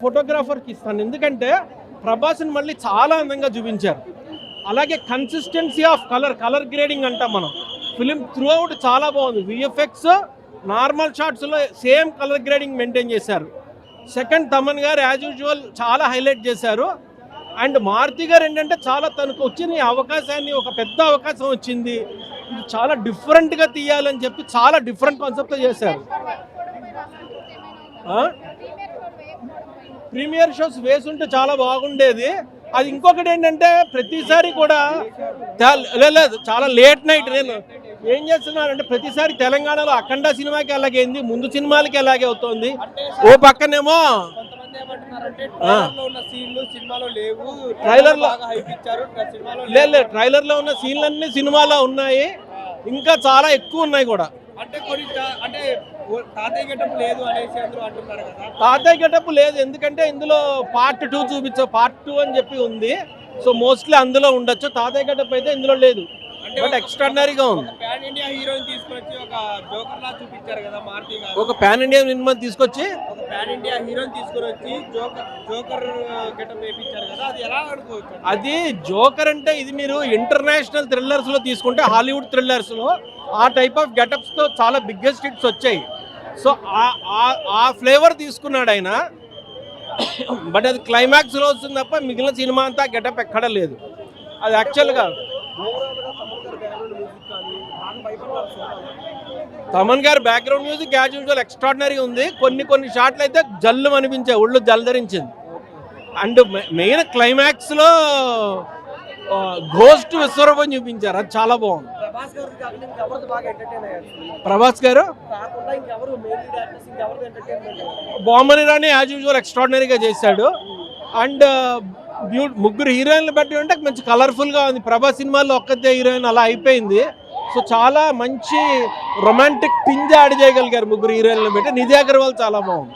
ఫోటోగ్రాఫర్కి ఇస్తాను, ఎందుకంటే ప్రభాస్ని మళ్ళీ చాలా అందంగా చూపించారు. అలాగే కన్సిస్టెన్సీ ఆఫ్ కలర్ గ్రేడింగ్ అంటాం మనం. ఫిలిం త్రూ అవుట్ చాలా బాగుంది. విఎఫ్ఎక్స్ నార్మల్ షాట్స్లో సేమ్ కలర్ గ్రేడింగ్ మెయింటైన్ చేశారు. సెకండ్, తమన్ గారు యాజ్ యూజువల్ చాలా హైలైట్ చేశారు. అండ్ మారుతి గారు ఏంటంటే చాలా తనకు వచ్చిన అవకాశాన్ని, ఒక పెద్ద అవకాశం వచ్చింది, ఇది చాలా డిఫరెంట్గా తీయాలని చెప్పి చాలా డిఫరెంట్ కాన్సెప్ట్తో చేశారు. ప్రీమియర్ షోస్ వేసుంటే చాలా బాగుండేది. అది ఇంకొకటి ఏంటంటే ప్రతిసారి కూడా లేదు, చాలా లేట్ నైట్. నేను ఏం చేస్తున్నానంటే ప్రతిసారి తెలంగాణలో అఖండ సినిమాకి అలాగైంది, ముందు సినిమాలకి అలాగే అవుతుంది. ఓ పక్కనేమో ట్రైలర్లో ఉన్న సీన్లన్నీ సినిమాలో ఉన్నాయి, ఇంకా చాలా ఎక్కువ ఉన్నాయి కూడా. తాతయ్య గెటప్ లేదు, ఎందుకంటే ఇందులో పార్ట్ 2 చూపించా, పార్ట్ 2 అని చెప్పి ఉంది. సో మోస్ట్లీ అందులో ఉండొచ్చు. తాతయ్య గెటప్ అయితే ఇందులో లేదు, బట్ ఎక్స్ట్రాడినరీగా ఉంది. ఒక పాన్ ఇండియా సినిమా తీసుకొచ్చి అది జోకర్ అంటే, ఇది మీరు ఇంటర్నేషనల్ థ్రిల్లర్స్ లో తీసుకుంటే, హాలీవుడ్ థ్రిల్లర్స్ లో ఆ టైప్ ఆఫ్ గెటప్స్ తో చాలా బిగ్గెస్ట్ హిట్స్ వచ్చాయి. సో ఆ ఫ్లేవర్ తీసుకున్నాడు ఆయన. బట్ అది క్లైమాక్స్ లో వస్తుంది తప్ప మిగిలిన సినిమా అంతా గెటప్ ఎక్కడ లేదు. అది యాక్చువల్గా తమన్ గారి background music as usual extraordinary ఉంది. కొన్ని షాట్లు అయితే జల్లు అనిపించాయి, ఒళ్ళు జల్దరించింది. అండ్ మెయిన్ క్లైమాక్స్ లో ఘోస్ట్ విశ్వరూపం చూపించారు, అది చాలా బాగుంది. ప్రభాస్ గారు బాంబని రాని యాజ్ యూజువల్ ఎక్స్ట్రాడినరీగా చేశాడు. అండ్ ముగ్గురు హీరోయిన్లు బట్టి ఉంటే మంచి కలర్ఫుల్గా ఉంది. ప్రభాస్ సినిమాల్లో ఒక్కతే హీరోయిన్ అలా అయిపోయింది. సో చాలా మంచి రొమాంటిక్ పింజ్ యాడ్ చేయగలిగారు ముగ్గురు హీరోయిన్లు బట్టి. నిధి అగర్వాల్ చాలా బాగుంది.